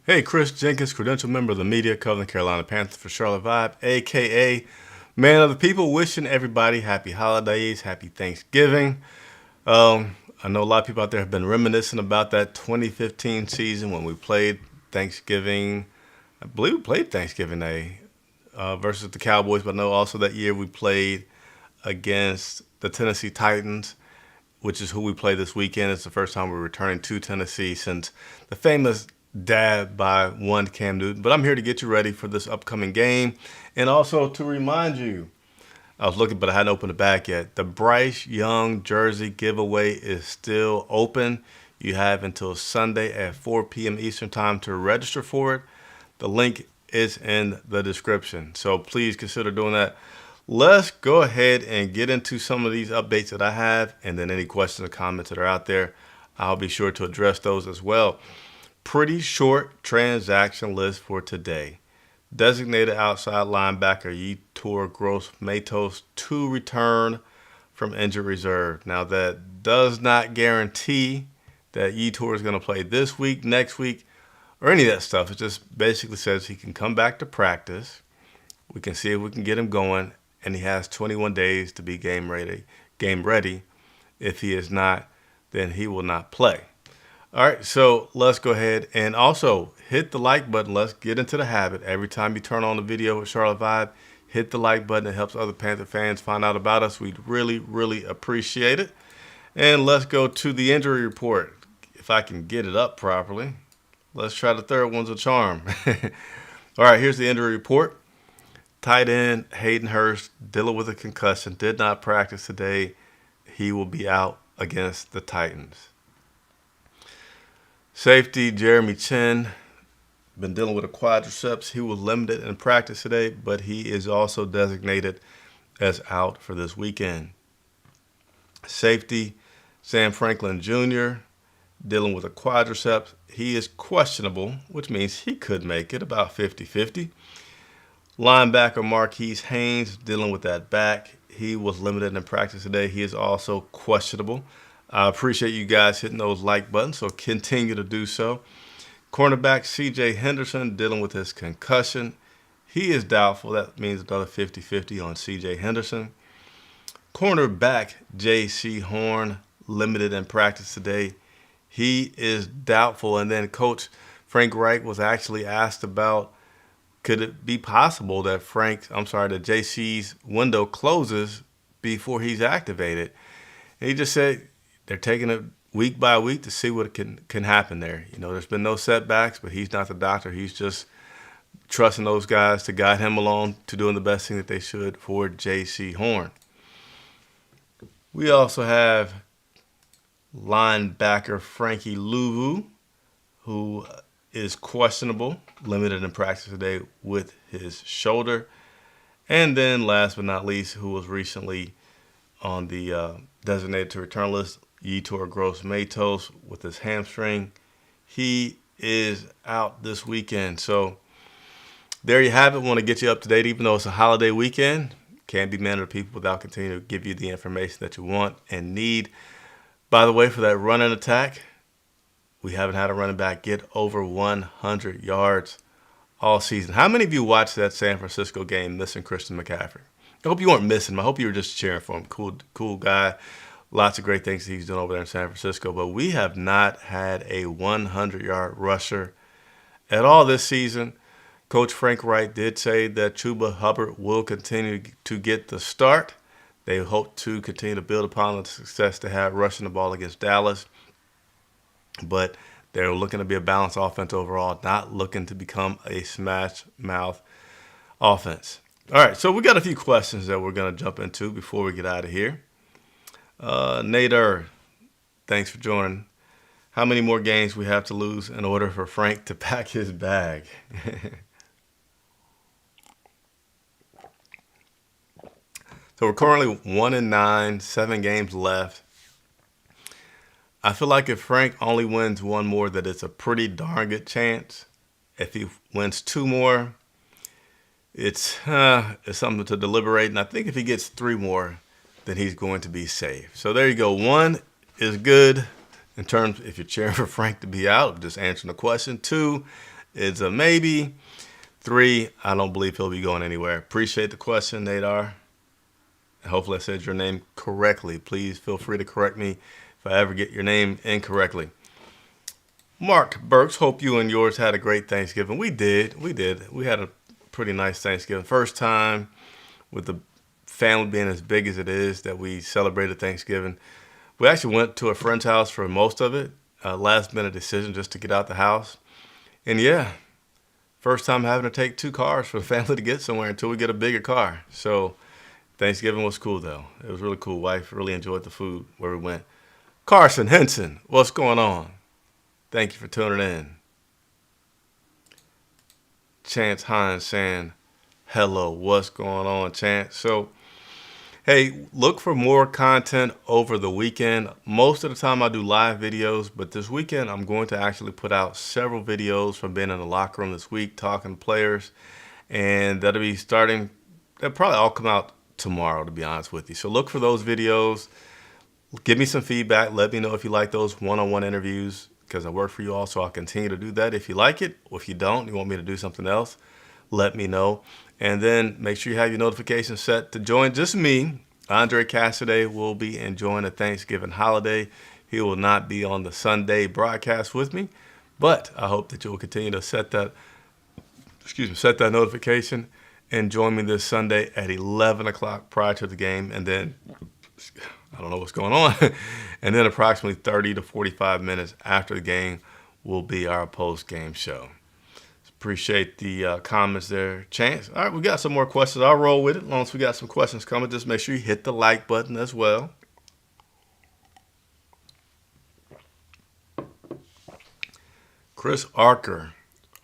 Hey, Chris Jenkins, credential member of the media covering the Carolina Panthers for Charlotte Vibe, a.k.a. Man of the People, wishing everybody happy holidays, happy Thanksgiving. I know a lot of people out there have been reminiscing about that 2015 season when we played Thanksgiving. I believe we played Thanksgiving Day versus the Cowboys, but I know also that year we played against the Tennessee Titans, which is who we play this weekend. It's the first time we're returning to Tennessee since the famous dab by one Cam Newton. But I'm here to get you ready for this upcoming game and also to remind you. I was looking, but I hadn't opened the bag yet. The Bryce Young jersey giveaway is still open. You have until Sunday at 4 p.m. Eastern Time to register for it. The link is in the description. So please consider doing that. Let's go ahead and get into some of these updates that I have, and then any questions or comments that are out there, I'll be sure to address those as well. Pretty short transaction list for today. Designated outside linebacker Yetur Gross-Matos to return from injured reserve. Now that does not guarantee that Yetur is going to play this week, next week, or any of that stuff. It just basically says he can come back to practice. We can see if we can get him going, and he has 21 days to be game ready. If he is not, then he will not play. All right, so let's go ahead and also hit the like button. Let's get into the habit. Every time you turn on the video with Charlotte Vibe, hit the like button. It helps other Panther fans find out about us. We'd really, really appreciate it. And let's go to the injury report. If I can get it up properly. Let's try the third one's a charm. All right, here's the injury report. Tight end Hayden Hurst dealing with a concussion. Did not practice today. He will be out against the Titans. Safety Jeremy Chin, been dealing with a quadriceps. He was limited in practice today, but he is also designated as out for this weekend. Safety Sam Franklin Jr., dealing with a quadriceps. He is questionable, which means he could make it, about 50-50. Linebacker Marquise Haynes, dealing with that back. He was limited in practice today. He is also questionable. I appreciate you guys hitting those like buttons, so continue to do so. Cornerback C.J. Henderson dealing with his concussion. He is doubtful. That means another 50-50 on C.J. Henderson. Cornerback J.C. Horn limited in practice today. He is doubtful. And then Coach Frank Reich was actually asked about, could it be possible that JC's window closes before he's activated? And he just said, they're taking it week by week to see what can happen there. You know, there's been no setbacks, but he's not the doctor. He's just trusting those guys to guide him along to doing the best thing that they should for J.C. Horn. We also have linebacker Frankie Louvu, who is questionable, limited in practice today with his shoulder. And then last but not least, who was recently on the designated to return list, Yetur Gross-Matos with his hamstring. He is out this weekend. So there you have it. Want to get you up to date, even though it's a holiday weekend. Can't be man of the people without continuing to give you the information that you want and need. By the way, for that running attack, we haven't had a running back get over 100 yards all season. How many of you watched that San Francisco game missing Christian McCaffrey? I hope you weren't missing him. I hope you were just cheering for him. Cool guy. Lots of great things he's doing over there in San Francisco. But we have not had a 100-yard rusher at all this season. Coach Frank Reich did say that Chuba Hubbard will continue to get the start. They hope to continue to build upon the success they had rushing the ball against Dallas. But they're looking to be a balanced offense overall, not looking to become a smash mouth offense. All right, so we got a few questions that we're going to jump into before we get out of here. Nader, thanks for joining. How many more games we have to lose in order for Frank to pack his bag? So we're currently 1-9, 7 games left. I feel like if Frank only wins one more, that it's a pretty darn good chance. If he wins 2 more, it's something to deliberate. And I think if he gets 3 more, then he's going to be safe. So there you go. 1 is good in terms if you're cheering for Frank to be out, just answering the question. 2 is a maybe. 3, I don't believe he'll be going anywhere. Appreciate the question, Nadar. Hopefully I said your name correctly. Please feel free to correct me if I ever get your name incorrectly. Mark Burks, hope you and yours had a great Thanksgiving. We did. We had a pretty nice Thanksgiving. First time with the family being as big as it is that we celebrated Thanksgiving. We actually went to a friend's house for most of it. Last minute decision just to get out the house. And yeah, first time having to take 2 cars for the family to get somewhere until we get a bigger car. So Thanksgiving was cool though. It was really cool. Wife really enjoyed the food where we went. Carson Henson, what's going on? Thank you for tuning in. Chance Hines saying, hello, what's going on, Chance? So, hey, look for more content over the weekend. Most of the time I do live videos, but this weekend I'm going to actually put out several videos from being in the locker room this week, talking to players, and they'll probably all come out tomorrow, to be honest with you. So look for those videos. Give me some feedback. Let me know if you like those one-on-one interviews, because I work for you all, so I'll continue to do that. If you like it, or if you don't, you want me to do something else, let me know. And then make sure you have your notifications set to join just me. Andre Cassidy will be enjoying the Thanksgiving holiday. He will not be on the Sunday broadcast with me, but I hope that you will continue to set that notification and join me this Sunday at 11 o'clock prior to the game. And then I don't know what's going on. And then approximately 30 to 45 minutes after the game will be our post-game show. Appreciate the comments there, Chance. All right, we got some more questions. I'll roll with it as long as we got some questions coming. Just make sure you hit the like button as well. Chris Archer.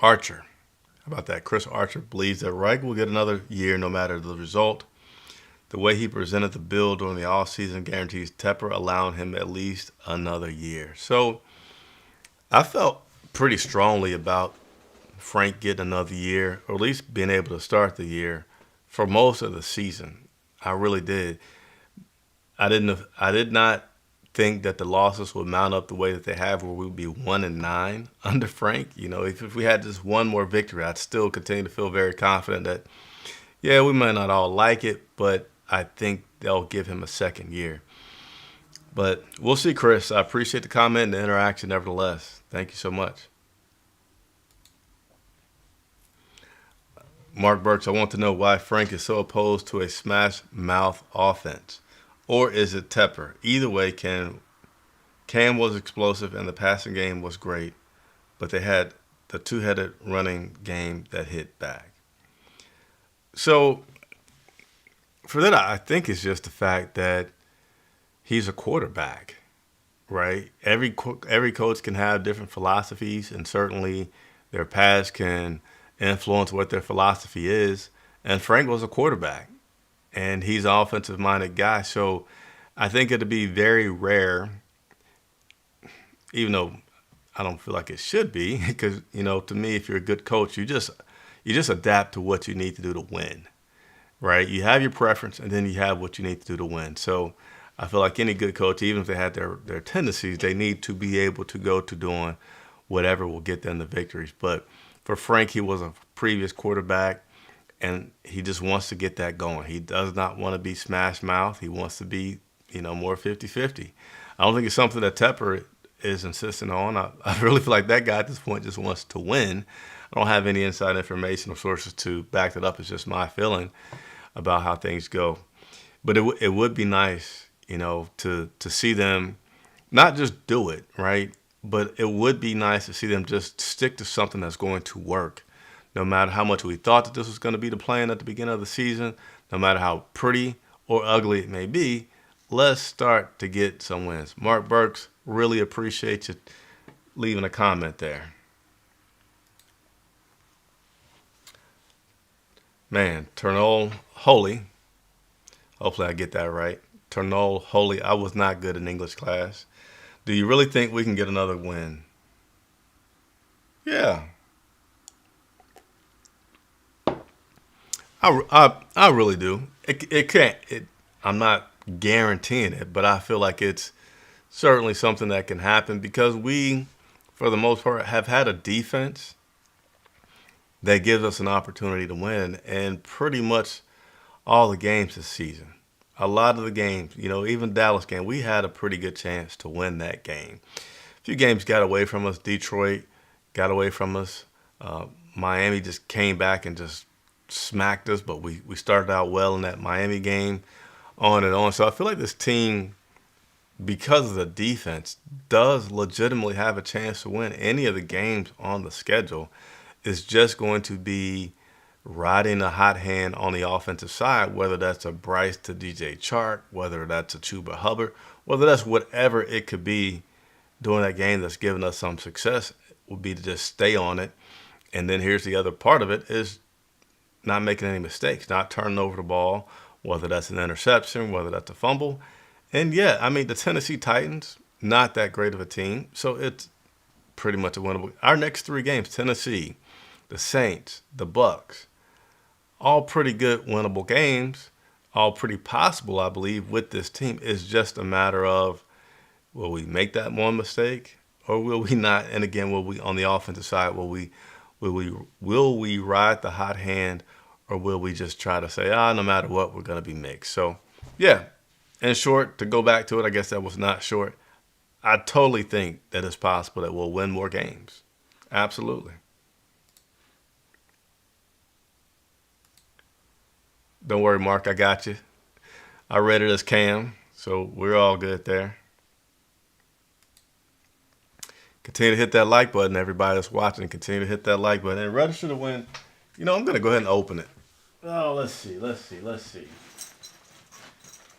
How about that? Chris Archer believes that Reich will get another year no matter the result. The way he presented the bill during the offseason guarantees Tepper allowing him at least another year. So I felt pretty strongly about Frank getting another year, or at least being able to start the year for most of the season. I really did. I did not think that the losses would mount up the way that they have, where we would be 1-9 under Frank. You know, if we had just one more victory, I'd still continue to feel very confident that, yeah, we might not all like it, but I think they'll give him a second year. But we'll see, Chris. I appreciate the comment and the interaction nevertheless. Thank you so much. Mark Burks, I want to know why Frank is so opposed to a smash mouth offense. Or is it Tepper? Either way, Cam was explosive and the passing game was great, but they had the two-headed running game that hit back. So for that, I think it's just the fact that he's a quarterback, right? Every coach can have different philosophies, and certainly their past can influence what their philosophy is. And Frank was a quarterback, and he's an offensive-minded guy. So I think it'd be very rare, even though I don't feel like it should be, because, you know, to me, if you're a good coach, you just adapt to what you need to do to win. Right? You have your preference, and then you have what you need to do to win. So I feel like any good coach, even if they had their tendencies, they need to be able to go to doing whatever will get them the victories. But for Frank, he was a previous quarterback, and he just wants to get that going. He does not want to be smash mouth. He wants to be, more 50-50. I don't think it's something that Tepper is insistent on. I really feel like that guy at this point just wants to win. I don't have any inside information or sources to back that up. It's just my feeling about how things go. But it would be nice, to see them not just do it, right? But it would be nice to see them just stick to something that's going to work. No matter how much we thought that this was going to be the plan at the beginning of the season, no matter how pretty or ugly it may be, let's start to get some wins. Mark Burks, really appreciate you leaving a comment there. Man, Ternol Holy. Hopefully I get that right. Ternol Holy. I was not good in English class. Do you really think we can get another win? Yeah. I really do. It can't. I'm not guaranteeing it, but I feel like it's certainly something that can happen because we, for the most part, have had a defense that gives us an opportunity to win. And pretty much all the games this season, a lot of the games, even Dallas game, we had a pretty good chance to win that game. A few games got away from us. Detroit got away from us. Miami just came back and just smacked us, but we started out well in that Miami game, on and on. So I feel like this team, because of the defense, does legitimately have a chance to win any of the games on the schedule. It's just going to be riding a hot hand on the offensive side, whether that's a Bryce to DJ Chark, whether that's a Chuba Hubbard, whether that's whatever it could be during that game that's given us some success, would be to just stay on it. And then here's the other part of it is not making any mistakes, not turning over the ball, whether that's an interception, whether that's a fumble. And yeah, I mean, the Tennessee Titans, not that great of a team, so it's pretty much a winnable. Our next 3 games, Tennessee, the Saints, the Bucks, all pretty good winnable games, all pretty possible, I believe, with this team. It's just a matter of, will we make that one mistake or will we not? And again, will we, on the offensive side, will we ride the hot hand, or will we just try to say, no matter what, we're going to be mixed? So, yeah, in short, to go back to it, I guess that was not short. I totally think that it's possible that we'll win more games. Absolutely. Don't worry, Mark, I got you. I read it as Cam, so we're all good there. Continue to hit that like button, everybody that's watching. Continue to hit that like button and register to win. I'm going to go ahead and open it. Oh, let's see.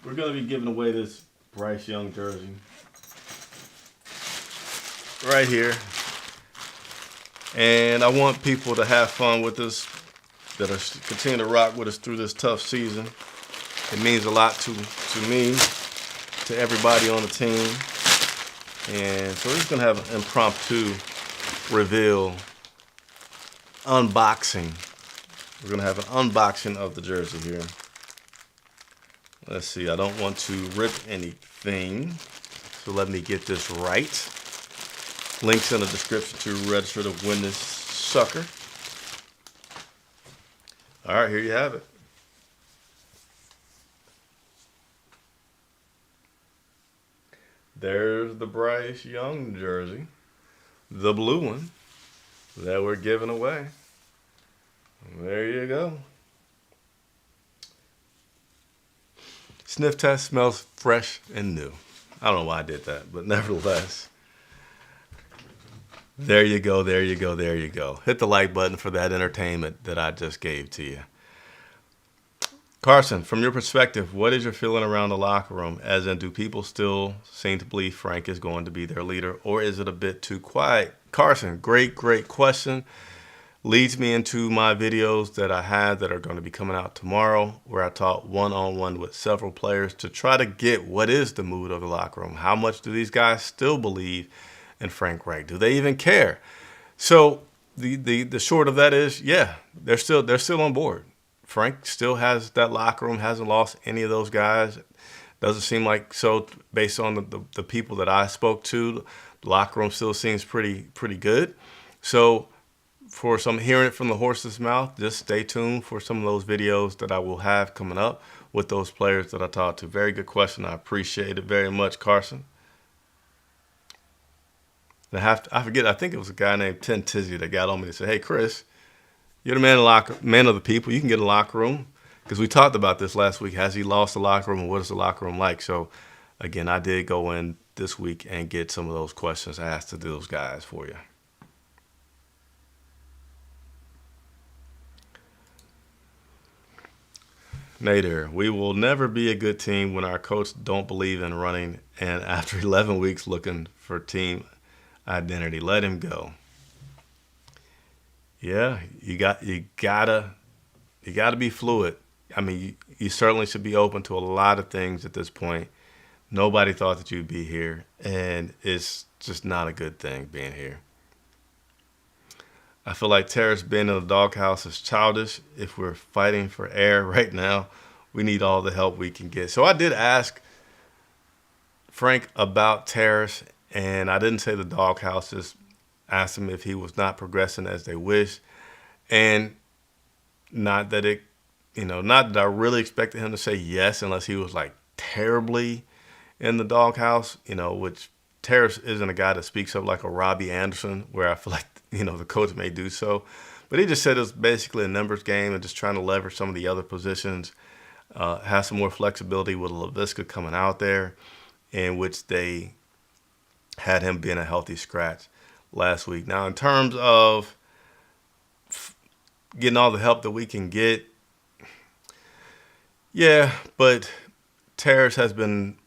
We're going to be giving away this Bryce Young jersey right here. And I want people to have fun with us, that are continue to rock with us through this tough season. It means a lot to me, to everybody on the team. And so we're just going to have an impromptu reveal unboxing. We're going to have an unboxing of the jersey here. Let's see. I don't want to rip anything, so let me get this right. Links in the description to register to win this sucker. All right, here you have it. There's the Bryce Young jersey, the blue one that we're giving away. There you go. Sniff test, smells fresh and new. I don't know why I did that, but nevertheless. There you go. Hit the like button for that entertainment that I just gave to you. Carson, from your perspective, what is your feeling around the locker room? As in, do people still seem to believe Frank is going to be their leader, or is it a bit too quiet? Carson, great question. Leads me into my videos that I have that are going to be coming out tomorrow, where I talk one-on-one with several players to try to get what is the mood of the locker room. How much do these guys still believe in Frank Reich? Do they even care? So the short of that is, yeah, they're still on board. Frank still has that locker room, hasn't lost any of those guys. Doesn't seem like so based on the people that I spoke to. The locker room still seems pretty good. So for some hearing it from the horse's mouth, just stay tuned for some of those videos that I will have coming up with those players that I talked to. Very good question. I appreciate it very much, Carson. And I forget, I think it was a guy named Ten Tizzy that got on me and said, hey, Chris, you're the man of the people. You can get a locker room. Because we talked about this last week. Has he lost the locker room, and what is the locker room like? So, again, I did go in this week and get some of those questions asked to those guys for you. Nader, we will never be a good team when our coach don't believe in running, and after 11 weeks looking for team identity, let him go. Yeah, you gotta be fluid. I mean, you certainly should be open to a lot of things at this point. Nobody thought that you'd be here, and it's just not a good thing being here. I feel like Terrace being in the doghouse is childish. If we're fighting for air right now, we need all the help we can get. So I did ask Frank about Terrace, and I didn't say the doghouse. Just asked him if he was not progressing as they wish. And not that it, not that I really expected him to say yes unless he was like terribly in the doghouse, which Terrace isn't a guy that speaks up like a Robbie Anderson, where I feel like, the coach may do so. But he just said it was basically a numbers game and just trying to leverage some of the other positions, have some more flexibility with LaVisca coming out there, in which they had him being a healthy scratch last week. Now, in terms of getting all the help that we can get, yeah, but Terrace has been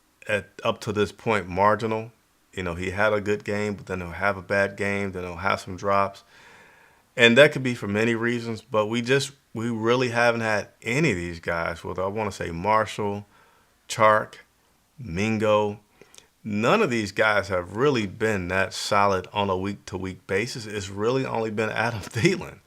up to this point marginal. He had a good game, but then he'll have a bad game, then he'll have some drops. And that could be for many reasons, but we really haven't had any of these guys, whether I want to say Marshall, Chark, Mingo. None of these guys have really been that solid on a week-to-week basis. It's really only been Adam Thielen.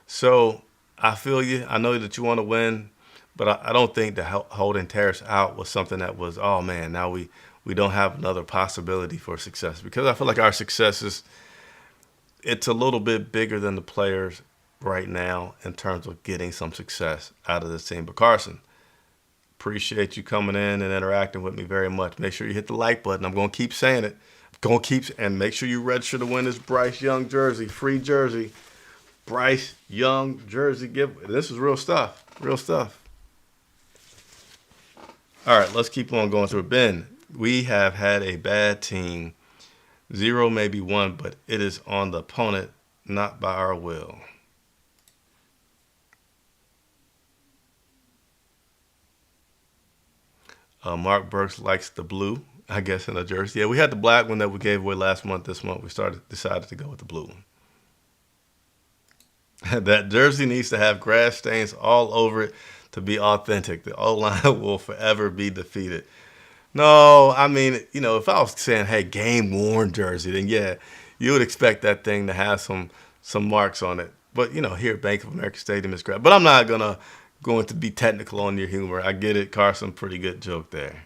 So I feel you. I know that you want to win, but I don't think that holding Terrace out was something that was, oh man, now we don't have another possibility for success. Because I feel like our success it's a little bit bigger than the players right now in terms of getting some success out of this team. But Carson, appreciate you coming in and interacting with me very much. Make sure you hit the like button. I'm going to keep saying it. And make sure you register to win this Bryce Young jersey, free jersey. Bryce Young jersey giveaway. This is real stuff. Real stuff. All right, let's keep on going through it. Ben, we have had a bad team. 0, maybe 1, but it is on the opponent, not by our will. Mark Burks likes the blue, I guess, in a jersey. Yeah, we had the black one that we gave away last month. This month we decided to go with the blue one. That jersey needs to have grass stains all over it to be authentic. The O-line will forever be defeated. No, I mean, if I was saying, hey, game-worn jersey, then yeah, you would expect that thing to have some marks on it. But, here at Bank of America Stadium is great. But I'm not going to be technical on your humor. I get it, Carson. Pretty good joke there.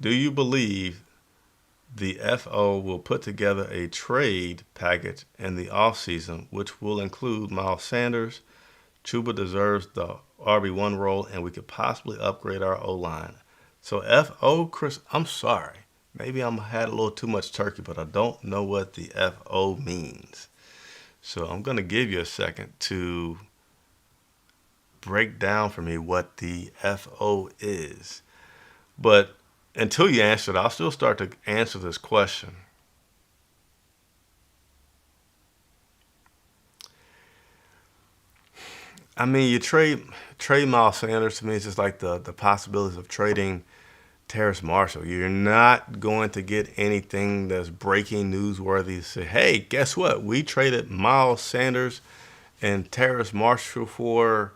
Do you believe the FO will put together a trade package in the offseason, which will include Miles Sanders? Chuba deserves the RB1 role, and we could possibly upgrade our O-line. So FO, Chris, I'm sorry. Maybe I had a little too much turkey, but I don't know what the FO means. So I'm going to give you a second to break down for me what the FO is. But until you answer it, I'll still start to answer this question. I mean, you trade Miles Sanders, to me, it's just like the possibilities of trading Terrace Marshall. You're not going to get anything that's breaking newsworthy to say, hey, guess what? We traded Miles Sanders and Terrace Marshall for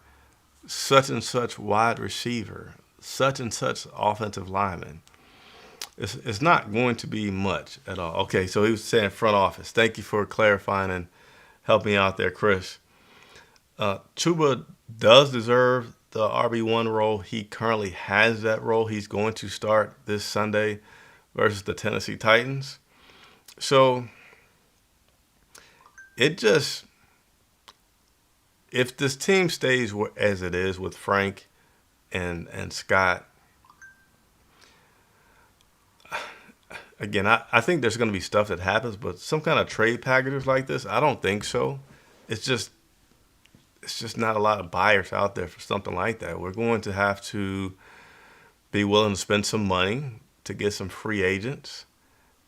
such and such wide receiver, such and such offensive lineman. It's not going to be much at all. Okay, so he was saying front office. Thank you for clarifying and helping out there, Chris. Chuba does deserve the RB1 role. He currently has that role. He's going to start this Sunday versus the Tennessee Titans. So if this team stays as it is with Frank and Scott, again, I think there's going to be stuff that happens, but some kind of trade packages like this, I don't think so. It's just not a lot of buyers out there for something like that. We're going to have to be willing to spend some money to get some free agents.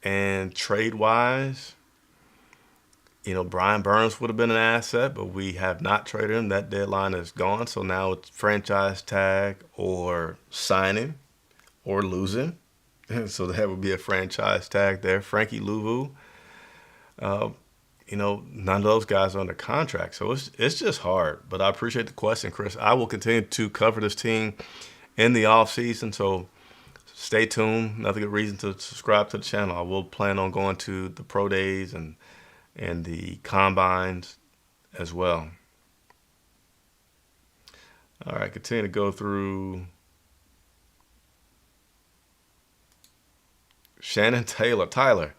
And trade-wise, Brian Burns would have been an asset, but we have not traded him. That deadline is gone. So now it's franchise tag or signing or losing. So that would be a franchise tag there. Frankie Louvu. None of those guys are under contract. So it's just hard. But I appreciate the question, Chris. I will continue to cover this team in the offseason. So stay tuned. Another good reason to subscribe to the channel. I will plan on going to the pro days and the combines as well. All right, continue to go through. Shannon Tyler.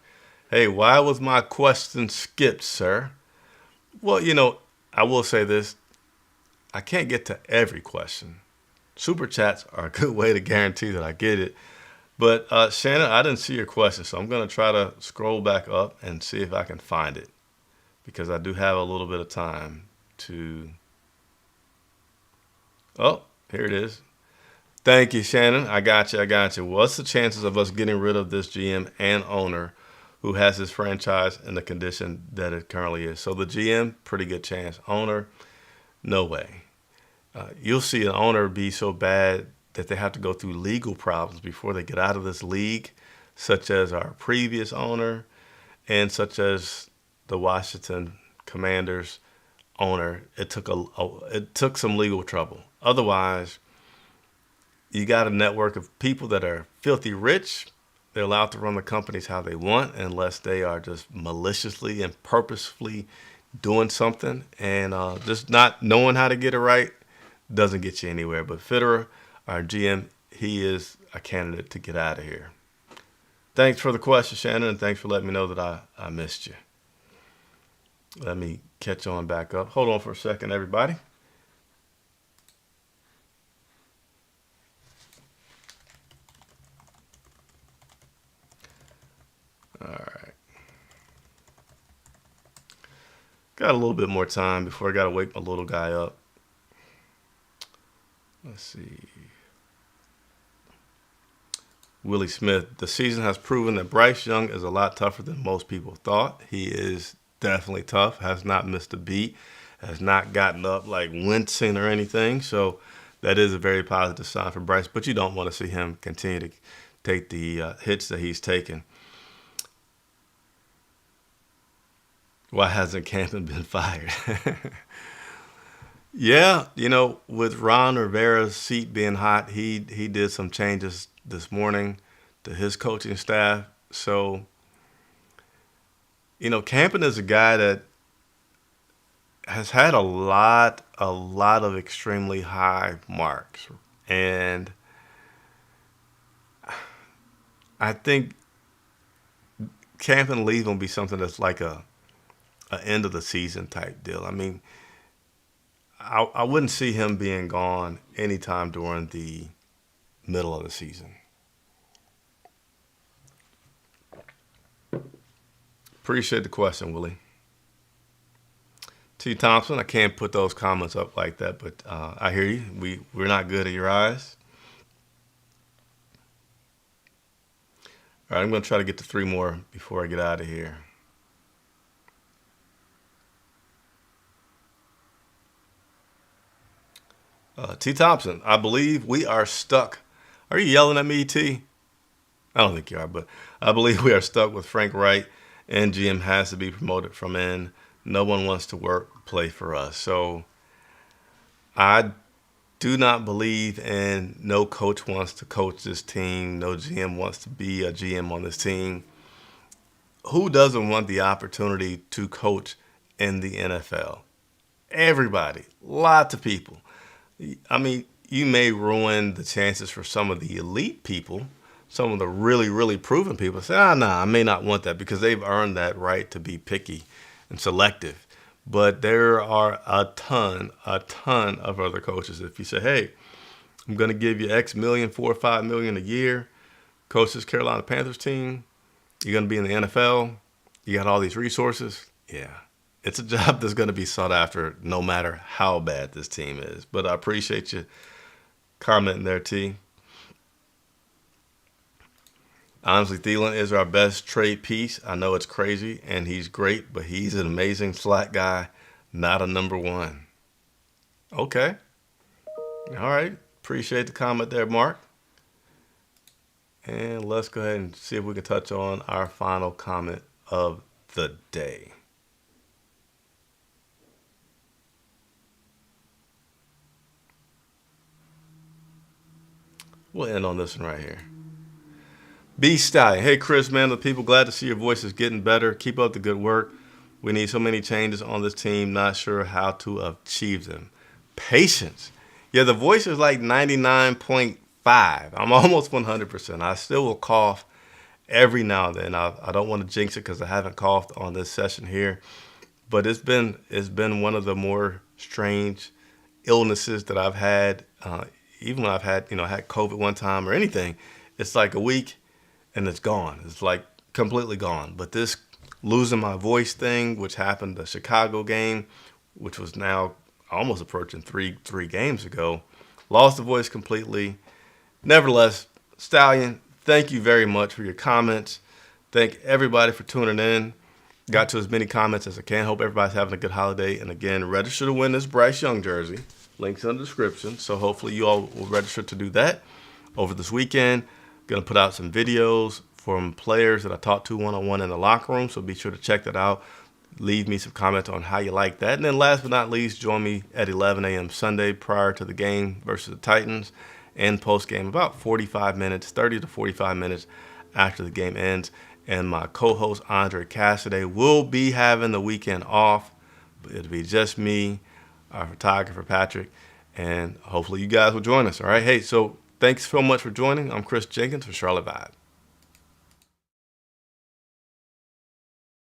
Hey, why was my question skipped, sir? Well, I will say this. I can't get to every question. Super chats are a good way to guarantee that I get it. But Shannon, I didn't see your question, so I'm going to try to scroll back up and see if I can find it because I do have a little bit of time to. Oh, here it is. Thank you, Shannon. I got you. I got you. What's the chances of us getting rid of this GM and owner who has his franchise in the condition that it currently is? So the GM, pretty good chance. Owner, no way. You'll see an owner be so bad that they have to go through legal problems before they get out of this league, such as our previous owner and such as the Washington Commanders owner. It took some legal trouble. Otherwise, you got a network of people that are filthy rich. They're allowed to run the companies how they want unless they are just maliciously and purposefully doing something. And just not knowing how to get it right doesn't get you anywhere. But Fitterer, our GM, he is a candidate to get out of here. Thanks for the question, Shannon, and thanks for letting me know that I missed you. Let me catch on back up. Hold on for a second, everybody. All right. Got a little bit more time before I got to wake my little guy up. Let's see. Willie Smith, the season has proven that Bryce Young is a lot tougher than most people thought. He is definitely tough, has not missed a beat, has not gotten up like wincing or anything. So that is a very positive sign for Bryce, but you don't want to see him continue to take the hits that he's taken. Why hasn't Campen been fired? Yeah, with Ron Rivera's seat being hot, he did some changes this morning to his coaching staff. So, Campen is a guy that has had a lot of extremely high marks. And I think Campen leave will be something that's like a end of the season type deal. I mean, I wouldn't see him being gone anytime during the middle of the season. Appreciate the question, Willie. T. Thompson, I can't put those comments up like that, but I hear you. We're not good at your eyes. All right, I'm going to try to get to 3 more before I get out of here. T. Thompson, I believe we are stuck. Are you yelling at me, T? I don't think you are, but I believe we are stuck with Frank Reich, and GM has to be promoted from in. No one wants to play for us. So I do not believe in no coach wants to coach this team. No GM wants to be a GM on this team. Who doesn't want the opportunity to coach in the NFL? Everybody, lots of people. I mean, you may ruin the chances for some of the elite people, some of the really, really proven people. Say, I may not want that because they've earned that right to be picky and selective. But there are a ton of other coaches. If you say, hey, I'm going to give you X million, 4 or 5 million a year, coach this Carolina Panthers team, you're going to be in the NFL, you got all these resources, yeah. It's a job that's going to be sought after no matter how bad this team is. But I appreciate you commenting there, T. Honestly, Thielen is our best trade piece. I know it's crazy, and he's great, but he's an amazing slot guy, not a number 1. Okay. All right. Appreciate the comment there, Mark. And let's go ahead and see if we can touch on our final comment of the day. We'll end on this one right here. B Stallion. Hey, Chris, man, the people, glad to see your voice is getting better. Keep up the good work. We need so many changes on this team. Not sure how to achieve them. Patience. Yeah, the voice is like 99.5. I'm almost 100%. I still will cough every now and then. I don't want to jinx it because I haven't coughed on this session here, but it's been one of the more strange illnesses that I've had. Even when I've had had COVID one time or anything, it's like a week and it's gone. It's like completely gone. But this losing my voice thing, which happened the Chicago game, which was now almost approaching three games ago, lost the voice completely. Nevertheless, Stallion, thank you very much for your comments. Thank everybody for tuning in. Got to as many comments as I can. Hope everybody's having a good holiday. And again, register to win this Bryce Young jersey. Links in the description. So hopefully you all will register to do that over this weekend. Going to put out some videos from players that I talked to one-on-one in the locker room. So be sure to check that out. Leave me some comments on how you like that. And then last but not least, join me at 11 a.m. Sunday prior to the game versus the Titans and post-game, about 45 minutes, 30 to 45 minutes after the game ends. And my co-host, Andre Cassidy, will be having the weekend off. It'll be just me, our photographer, Patrick, and hopefully you guys will join us, all right? Hey, so thanks so much for joining. I'm Chris Jenkins for Charlotte Vibe.